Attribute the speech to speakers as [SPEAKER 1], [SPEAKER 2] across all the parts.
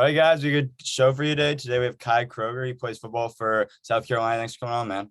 [SPEAKER 1] All right, guys, we got a good show for you today. Today we have Kai Kroeger. He plays football for South Carolina. Thanks for coming on, man.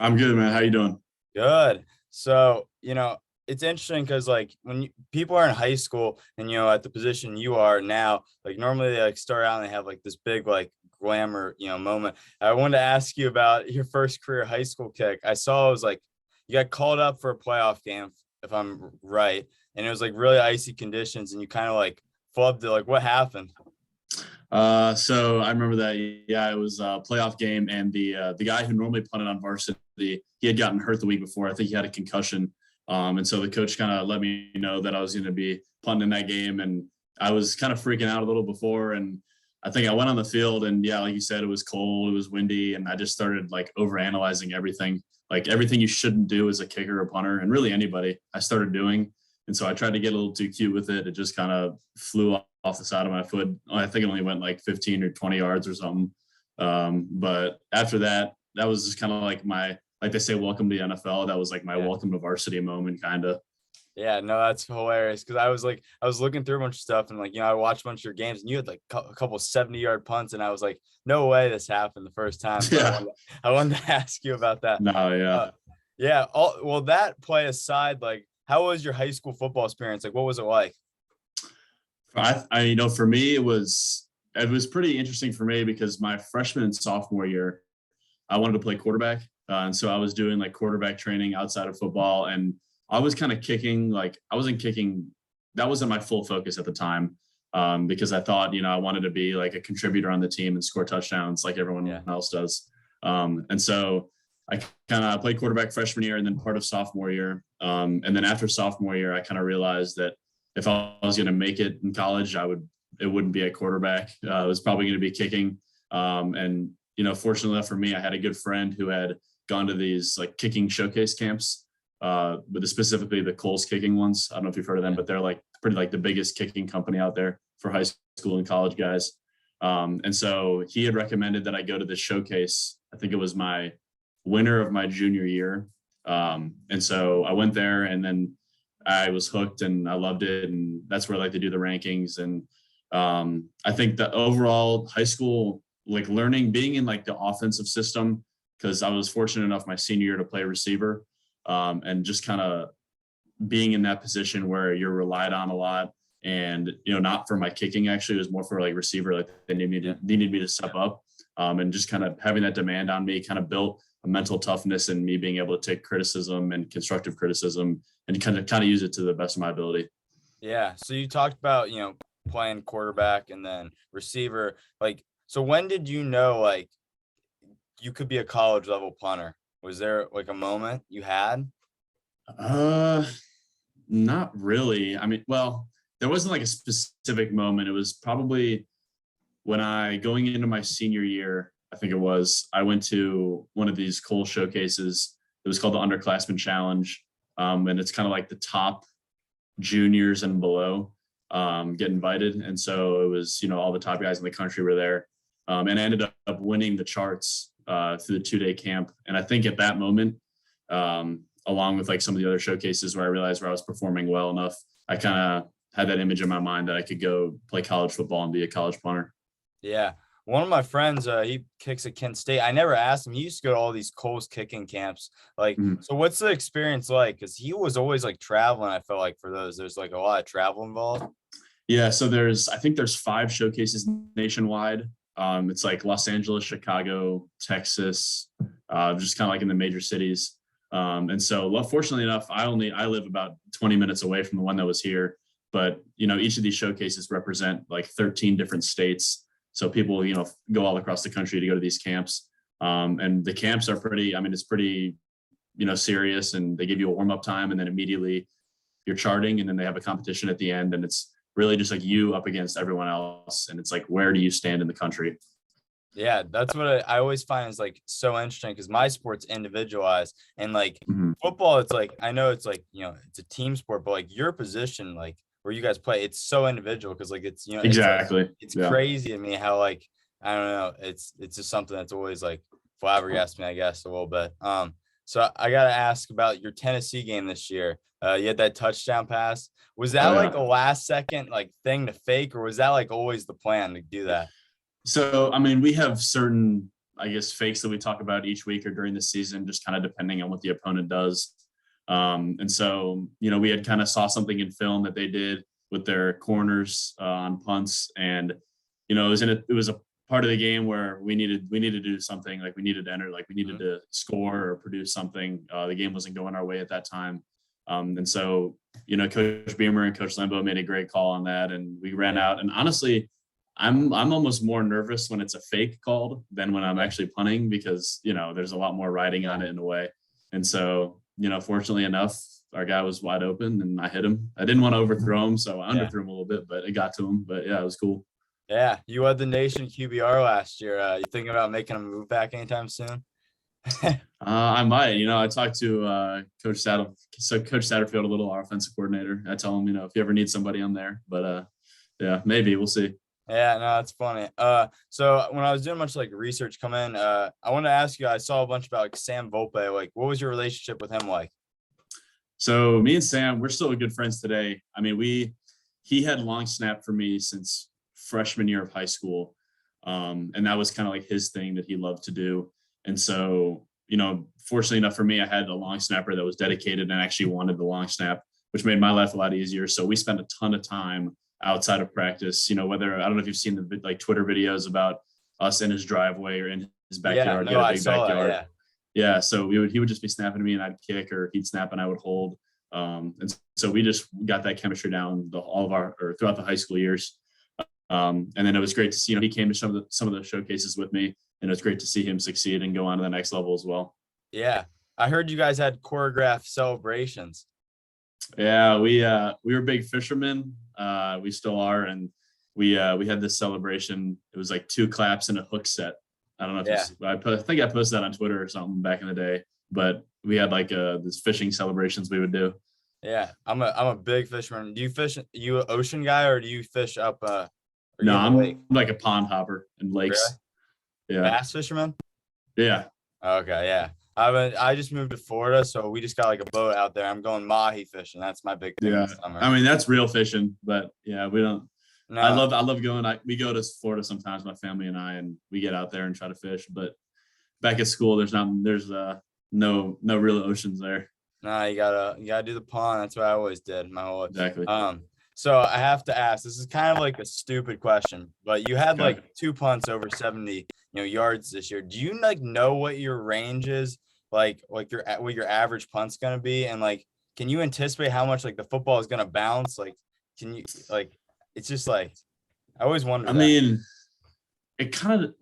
[SPEAKER 2] I'm good, man. How you doing?
[SPEAKER 1] Good. So, it's interesting because when people are in high school and at the position you are now, normally they start out and they have this big glamour moment. I wanted to ask you about your first career high school kick. I saw it was you got called up for a playoff game, if I'm right, and it was really icy conditions, and you kind of flubbed it. What happened?
[SPEAKER 2] So I remember that. Yeah, it was a playoff game, and the guy who normally punted on varsity, he had gotten hurt the week before. I think he had a concussion, and so the coach kind of let me know that I was going to be punting in that game, and I was kind of freaking out a little before, and I think I went on the field, and yeah, like you said, it was cold, it was windy, and I just started overanalyzing everything, everything you shouldn't do as a kicker or punter, and really anybody. I started doing. And so I tried to get a little too cute with it. It just kind of flew off the side of my foot. I think it only went 15 or 20 yards or something. But after that, that was just kind of like they say, welcome to the NFL. That was my welcome to varsity moment, kind of.
[SPEAKER 1] Yeah, no, that's hilarious. Cause I was looking through a bunch of stuff and I watched a bunch of your games and you had a couple 70-yard punts. And I was like, no way this happened the first time. So
[SPEAKER 2] Yeah.
[SPEAKER 1] I wanted to ask you about that.
[SPEAKER 2] No, yeah.
[SPEAKER 1] Yeah. Well, that play aside, how was your high school football experience? What was it like?
[SPEAKER 2] For me, it was pretty interesting for me because my freshman and sophomore year, I wanted to play quarterback. And so I was doing quarterback training outside of football, and I was kind of kicking, I wasn't kicking. That wasn't my full focus at the time, because I thought, I wanted to be a contributor on the team and score touchdowns like everyone else does. And so I kind of played quarterback freshman year and then part of sophomore year. And then after sophomore year, I kind of realized that if I was going to make it in college, it wouldn't be a quarterback. It was probably going to be kicking. And, fortunately enough for me, I had a good friend who had gone to these kicking showcase camps, but specifically the Coles kicking ones. I don't know if you've heard of them, but they're pretty the biggest kicking company out there for high school and college guys. And so he had recommended that I go to this showcase. I think it was my winter of my junior year. And so I went there and then I was hooked and I loved it. And that's where they do the rankings. And I think the overall high school, learning, being in the offensive system, because I was fortunate enough my senior year to play receiver, and just kind of being in that position where you're relied on a lot. And, not for my kicking, actually, it was more for receiver. They needed me to step up, and just kind of having that demand on me kind of built a mental toughness and me being able to take criticism and constructive criticism and kind of use it to the best of my ability.
[SPEAKER 1] Yeah. So you talked about, playing quarterback and then receiver, so when did you know, you could be a college level punter? Was there a moment you had?
[SPEAKER 2] Not really. I mean, well, there wasn't a specific moment. It was probably when going into my senior year, I think it was, I went to one of these Cole showcases. It was called the Underclassmen Challenge. And it's kind of the top juniors and below get invited. And so it was, all the top guys in the country were there. And I ended up winning the charts through the 2-day camp. And I think at that moment, along with some of the other showcases where I realized where I was performing well enough, I kind of had that image in my mind that I could go play college football and be a college punter.
[SPEAKER 1] Yeah. One of my friends, he kicks at Kent State. I never asked him. He used to go to all these Coles kicking camps. So what's the experience like? Because he was always traveling. I felt for those, there's a lot of travel involved.
[SPEAKER 2] Yeah. So I think there's 5 showcases nationwide. It's Los Angeles, Chicago, Texas, just kind of in the major cities. And so fortunately enough, I live about 20 minutes away from the one that was here. But, each of these showcases represent 13 different states. So people, go all across the country to go to these camps. And the camps are it's pretty, serious, and they give you a warm-up time and then immediately you're charting, and then they have a competition at the end. And it's really just you up against everyone else. And it's where do you stand in the country?
[SPEAKER 1] Yeah, that's what I always find is so interesting, because my sport's individualized, and football, it's I know it's it's a team sport, but your position, where you guys play, it's so individual, because it's
[SPEAKER 2] exactly
[SPEAKER 1] it's crazy to me how I don't know, it's just something that's always flabbergasted me, I guess, a little bit. So I got to ask about your Tennessee game this year. You had that touchdown pass. Was that
[SPEAKER 2] Oh
[SPEAKER 1] like
[SPEAKER 2] yeah.
[SPEAKER 1] a last second like thing to fake, or was that like always the plan to do that?
[SPEAKER 2] So I mean, we have certain, I guess, fakes that we talk about each week or during the season, just kind of depending on what the opponent does. And so, we had kind of saw something in film that they did with their corners on punts, and it was a part of the game where we needed to do something, like we needed to enter, like we needed
[SPEAKER 1] Mhm.
[SPEAKER 2] to score or produce something. The game wasn't going our way at that time, and so Coach Beamer and Coach Lembo made a great call on that, and we ran
[SPEAKER 1] Yeah,
[SPEAKER 2] out. And honestly, I'm almost more nervous when it's a fake called than when I'm
[SPEAKER 1] yeah,
[SPEAKER 2] actually punting, because there's a lot more riding
[SPEAKER 1] yeah,
[SPEAKER 2] on it in a way. And so fortunately enough, our guy was wide open and I hit him. I didn't want to overthrow him, so I
[SPEAKER 1] yeah.
[SPEAKER 2] underthrew him a little bit, but it got to him. But yeah, it was cool.
[SPEAKER 1] Yeah, you led the nation QBR last year. You thinking about making a move back anytime soon?
[SPEAKER 2] I might. I talked to Coach Satterfield, a little, our offensive coordinator. I tell him, if you ever need somebody on there, but yeah, maybe we'll see.
[SPEAKER 1] Yeah, no, that's funny. So when I was doing much like research come in, I wanted to ask you, I saw a bunch about like Sam Volpe. Like, what was your relationship with him like?
[SPEAKER 2] So me and Sam, we're still good friends today. I mean, he had long snap for me since freshman year of high school. And that was kind of like his thing that he loved to do. And so, fortunately enough for me, I had a long snapper that was dedicated and actually wanted the long snap, which made my life a lot easier. So we spent a ton of time outside of practice, whether, I don't know if you've seen the like Twitter videos about us in his driveway or in his
[SPEAKER 1] Yeah,
[SPEAKER 2] backyard. He
[SPEAKER 1] no,
[SPEAKER 2] had a
[SPEAKER 1] I
[SPEAKER 2] big
[SPEAKER 1] saw that.
[SPEAKER 2] backyard.
[SPEAKER 1] Yeah,
[SPEAKER 2] Yeah, so he would just be snapping to me and I'd kick, or he'd snap and I would hold. And so we just got that chemistry down all of our, or throughout the high school years. And then it was great to see, he came to some of the showcases with me, and it was great to see him succeed and go on to the next level as well.
[SPEAKER 1] yeah. I heard you guys had choreographed celebrations.
[SPEAKER 2] Yeah, we were big fishermen. We still are, and we had this celebration. It was like two claps and a hook set. I don't know if
[SPEAKER 1] Yeah,
[SPEAKER 2] I think I posted that on Twitter or something back in the day. But we had like this fishing celebrations we would do.
[SPEAKER 1] yeah. I'm a big fisherman. Do you fish? You an ocean guy or do you fish up? Are
[SPEAKER 2] No,
[SPEAKER 1] you in the lake?
[SPEAKER 2] I'm like a pond hopper in
[SPEAKER 1] Really?
[SPEAKER 2] lakes. Yeah,
[SPEAKER 1] Bass fisherman?
[SPEAKER 2] yeah,
[SPEAKER 1] Okay, yeah. I just moved to Florida, so we just got like a boat out there. I'm going mahi fishing. That's my big thing
[SPEAKER 2] yeah.
[SPEAKER 1] this summer.
[SPEAKER 2] I mean, that's real fishing, but yeah, we don't.
[SPEAKER 1] No,
[SPEAKER 2] I love going. We go to Florida sometimes, my family and I, and we get out there and try to fish. But back at school, there's no real oceans there.
[SPEAKER 1] no, you gotta do the pond. That's what I always did my whole life.
[SPEAKER 2] Exactly.
[SPEAKER 1] So I have to ask, this is kind of like a stupid question, but you had
[SPEAKER 2] Okay.
[SPEAKER 1] like two punts over 70, yards this year. Do you like know what your range is? Like your what your average punt's gonna be? And like, can you anticipate how much like the football is gonna bounce? Like, can you like it's just like I always wonder
[SPEAKER 2] I
[SPEAKER 1] that.
[SPEAKER 2] mean, it kind of.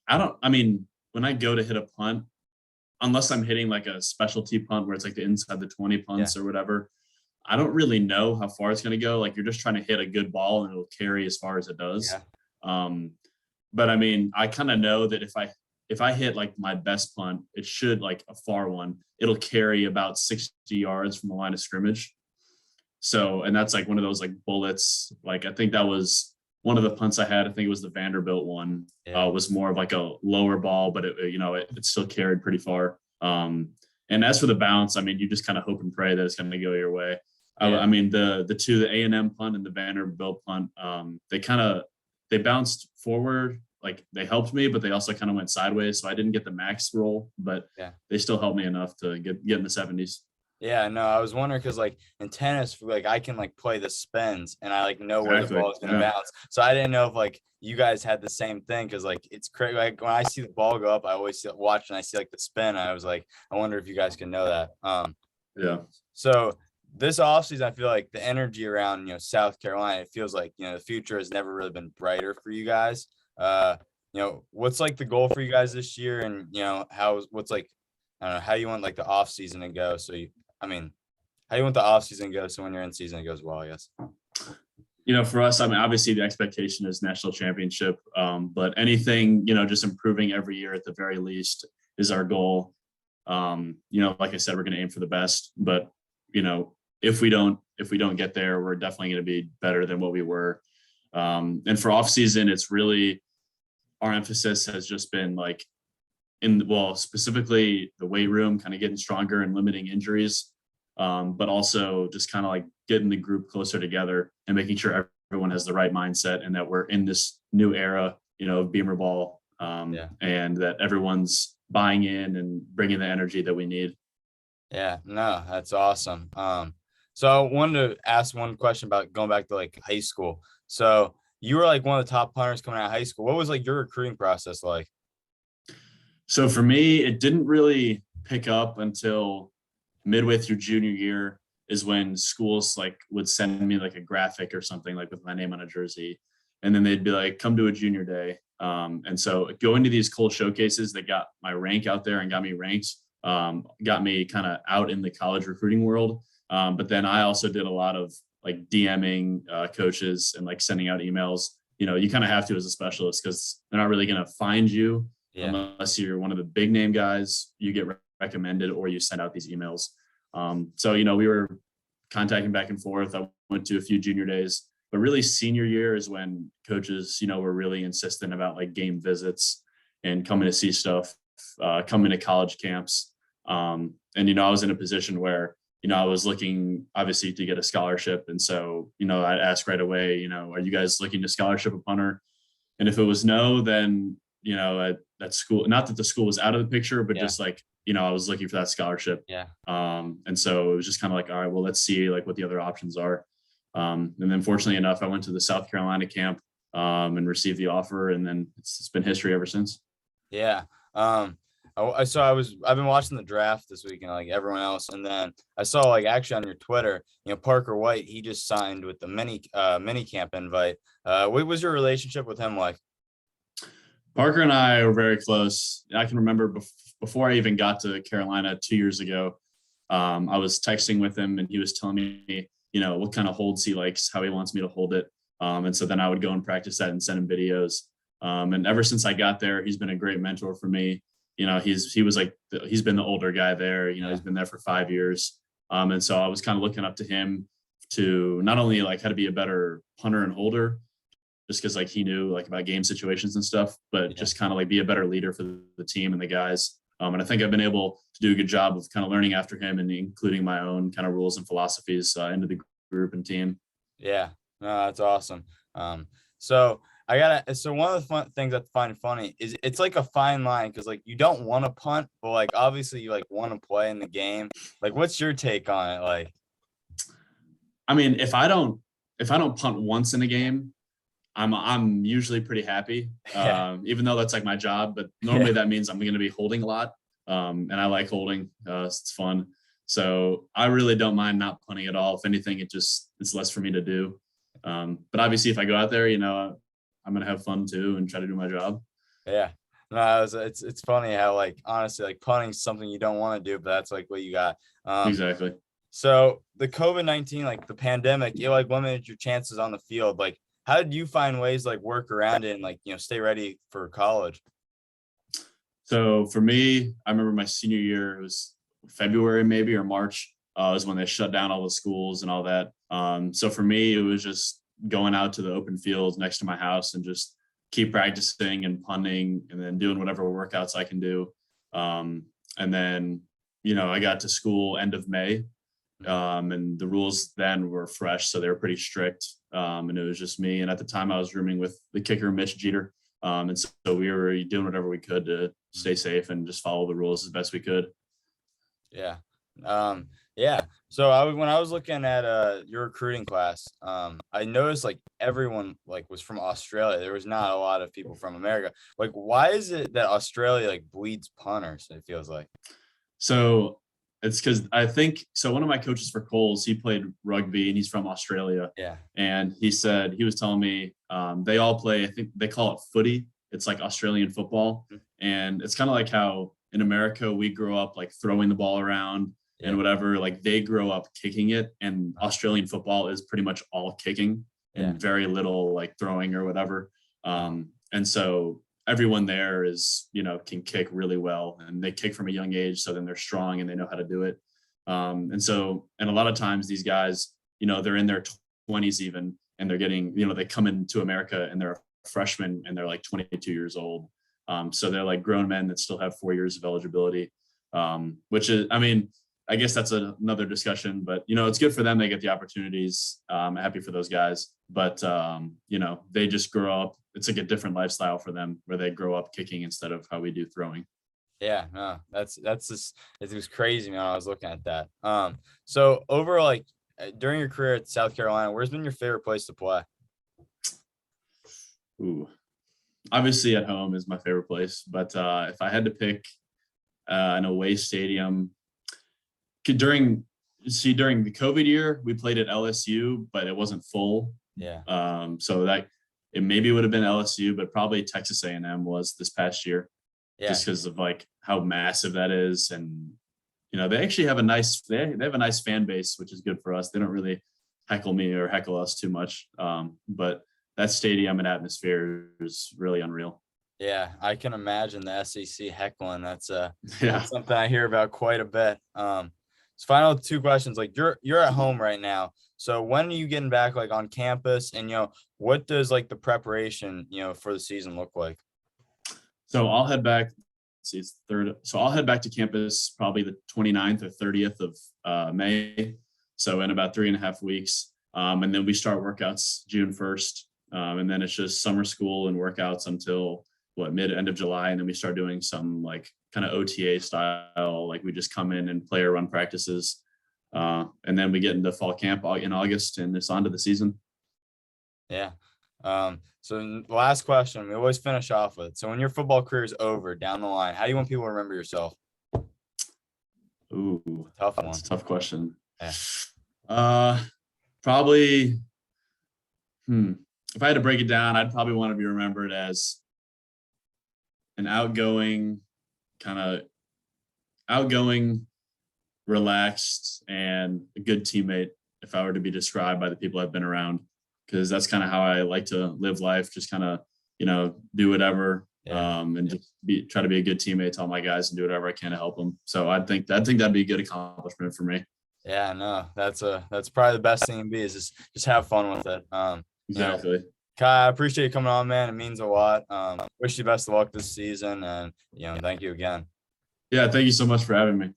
[SPEAKER 2] I don't. I mean, when I go to hit a punt, unless I'm hitting like a specialty punt where it's like the inside the 20
[SPEAKER 1] Yeah,
[SPEAKER 2] punts or whatever, I don't really know how far it's going to go. Like you're just trying to hit a good ball and it'll carry as far as it
[SPEAKER 1] yeah,
[SPEAKER 2] does. Um, but I mean, I kind of know that if I hit like my best punt, it should, like a far one, it'll carry about 60 yards from the line of scrimmage. So, and that's like one of those like bullets. Like I think that was one of the punts I had. I think it was the Vanderbilt one.
[SPEAKER 1] yeah,
[SPEAKER 2] Was more of like a lower ball, but it still carried pretty far. And as for the bounce, I mean, you just kind of hope and pray that it's going to go your way. I
[SPEAKER 1] yeah,
[SPEAKER 2] mean, the A&M punt and the Vanderbilt punt, they bounced forward, like they helped me, but they also kind of went sideways. So I didn't get the max roll, but
[SPEAKER 1] yeah.
[SPEAKER 2] they still helped me enough to get in the 70s.
[SPEAKER 1] Yeah, no, I was wondering because like in tennis, like I can like play the spins and I like know where the
[SPEAKER 2] Exactly.
[SPEAKER 1] ball is gonna
[SPEAKER 2] Yeah.
[SPEAKER 1] bounce. So I didn't know if like you guys had the same thing because like it's crazy. Like when I see the ball go up, I always watch and I see like the spin. I was like, I wonder if you guys can know that.
[SPEAKER 2] Yeah.
[SPEAKER 1] So this offseason, I feel like the energy around South Carolina, it feels like the future has never really been brighter for you guys. What's like the goal for you guys this year, and what's like I don't know how you want like the off season to go. So I mean, how you want the off season to go so when you're in season it goes well, I guess.
[SPEAKER 2] For us, I mean, obviously the expectation is national championship, but anything, just improving every year at the very least is our goal. Like I said, we're going to aim for the best, but if we don't get there, we're definitely going to be better than what we were. And for off season, it's really, our emphasis has just been like specifically the weight room, kind of getting stronger and limiting injuries, but also just kind of like getting the group closer together and making sure everyone has the right mindset and that we're in this new era, of Beamer ball,
[SPEAKER 1] Yeah.
[SPEAKER 2] and that everyone's buying in and bringing the energy that we need.
[SPEAKER 1] Yeah, no, that's awesome. So I wanted to ask one question about going back to like high school. So you were like one of the top punters coming out of high school. What was like your recruiting process like?
[SPEAKER 2] So for me, it didn't really pick up until midway through junior year is when schools like would send me like a graphic or something like with my name on a jersey. And then they'd be like, come to a junior day. And so going to these Cole showcases that got my rank out there and got me ranked, got me kind of out in the college recruiting world. But then I also did a lot of like DMing coaches and like sending out emails. You kind of have to as a specialist because they're not really going to find you
[SPEAKER 1] Yeah.
[SPEAKER 2] unless you're one of the big name guys. You get recommended or you send out these emails. So we were contacting back and forth. I went to a few junior days, but really senior year is when coaches, were really insistent about like game visits and coming to see stuff, coming to college camps. And I was in a position where, I was looking obviously to get a scholarship. And so, I'd ask right away, are you guys looking to scholarship a punter? And if it was no, then, at school, not that the school was out of the picture, but
[SPEAKER 1] Yeah.
[SPEAKER 2] just like, I was looking for that scholarship.
[SPEAKER 1] Yeah.
[SPEAKER 2] And so it was just kind of like, all right, well, let's see like what the other options are. And then fortunately enough, I went to the South Carolina camp and received the offer. And then it's been history ever since.
[SPEAKER 1] Yeah. I've been watching the draft this weekend, like everyone else. And then I saw like actually on your Twitter, Parker White, he just signed with the mini camp invite. What was your relationship with him like?
[SPEAKER 2] Parker and I were very close. I can remember before I even got to Carolina 2 years ago, I was texting with him and he was telling me, what kind of holds he likes, how he wants me to hold it. And so then I would go and practice that and send him videos. And ever since I got there, he's been a great mentor for me. He's been the older guy there, he's been there for 5 years. And so I was kind of looking up to him to not only like how to be a better punter and holder, just because like he knew like about game situations and stuff, but just kind of like be a better leader for the team and the guys. And I think I've been able to do a good job of kind of learning after him and including my own kind of rules and philosophies into the group and team.
[SPEAKER 1] Yeah, no, that's awesome. So one of the fun things I find funny is it's like a fine line because like you don't want to punt, but like obviously you like want to play in the game. Like, what's your take on it? Like,
[SPEAKER 2] I mean, if I don't punt once in a game, I'm usually pretty happy, even though that's like my job. But normally that means I'm going to be holding a lot, and I like holding. It's fun, so I really don't mind not punting at all. If anything, it's less for me to do. But obviously, if I go out there, I'm going to have fun too and try to do my job.
[SPEAKER 1] Yeah, no, it's funny how like honestly like punting is something you don't want to do, but that's like what you got.
[SPEAKER 2] Exactly.
[SPEAKER 1] So the COVID-19, like the pandemic, it like limited your chances on the field. Like, how did you find ways to, like work around it and like, stay ready for college?
[SPEAKER 2] So for me, I remember my senior year, it was February maybe or March, was when they shut down all the schools and all that. So for me, it was just going out to the open fields next to my house and just keep practicing and punting and then doing whatever workouts I can do. And then, I got to school end of May. And the rules then were fresh, so they were pretty strict. And it was just me. And at the time, I was rooming with the kicker, Mitch Jeter. And so we were doing whatever we could to stay safe and just follow the rules as best we could.
[SPEAKER 1] Yeah. Yeah. So when I was looking at your recruiting class, I noticed like everyone like was from Australia. There was not a lot of people from America. Like, why is it that Australia like bleeds punters? It feels like.
[SPEAKER 2] So it's because I think so. One of my coaches for Coles, he played rugby and he's from Australia.
[SPEAKER 1] Yeah.
[SPEAKER 2] And he was telling me they all play, I think they call it footy. It's like Australian football. And it's kind of like how in America we grow up like throwing the ball around and whatever. Like they grow up kicking it. And Australian football is pretty much all kicking and very little like throwing or whatever. And so everyone there is, can kick really well and they kick from a young age. So then they're strong and they know how to do it. And a lot of times these guys, they're in their 20s even, and they're getting, they come into America and they're a freshman and they're like 22 years old. So they're like grown men that still have 4 years of eligibility, which is, I mean, I guess that's another discussion, but it's good for them. They get the opportunities. I'm happy for those guys, but they just grow up. It's like a different lifestyle for them where they grow up kicking instead of how we do throwing.
[SPEAKER 1] Yeah, no, that's just it was crazy, man. I was looking at that. So over like during your career at South Carolina, where's been your favorite place to play?
[SPEAKER 2] Ooh, obviously at home is my favorite place, but if I had to pick an away stadium, during the COVID year, we played at LSU, but it wasn't full.
[SPEAKER 1] Yeah.
[SPEAKER 2] So that it maybe would have been LSU, but probably Texas A&M was this past year,
[SPEAKER 1] Yeah.
[SPEAKER 2] just because of like how massive that is, and they actually have they have a nice fan base, which is good for us. They don't really heckle me or heckle us too much, but that stadium and atmosphere is really unreal.
[SPEAKER 1] Yeah, I can imagine the SEC heckling. That's
[SPEAKER 2] Yeah.
[SPEAKER 1] something I hear about quite a bit. So final two questions. Like you're at home right now. So when are you getting back like on campus? And what does like the preparation, for the season look like?
[SPEAKER 2] So I'll head back. See, it's third. So I'll head back to campus probably the 29th or 30th of May. So in about 3.5 weeks. And then we start workouts June 1st. And then it's just summer school and workouts until end of July. And then we start doing some like kind of OTA style, like we just come in and play or run practices. And then we get into fall camp in August, and it's on to the season.
[SPEAKER 1] Yeah. So the last question, we always finish off with. So when your football career is over down the line, how do you want people to remember yourself?
[SPEAKER 2] Ooh,
[SPEAKER 1] tough one.
[SPEAKER 2] That's a tough question.
[SPEAKER 1] Yeah.
[SPEAKER 2] Probably, if I had to break it down, I'd probably want to be remembered as an outgoing, relaxed, and a good teammate, if I were to be described by the people I've been around, because that's kind of how I like to live life, just kind of, do whatever, and just try to be a good teammate to all my guys and do whatever I can to help them. So I think that'd be a good accomplishment for me.
[SPEAKER 1] Yeah, no, that's probably the best thing to be, is just have fun with it.
[SPEAKER 2] Exactly.
[SPEAKER 1] Kai, I appreciate you coming on, man. It means a lot. Wish you best of luck this season, and thank you again.
[SPEAKER 2] Yeah, thank you so much for having me.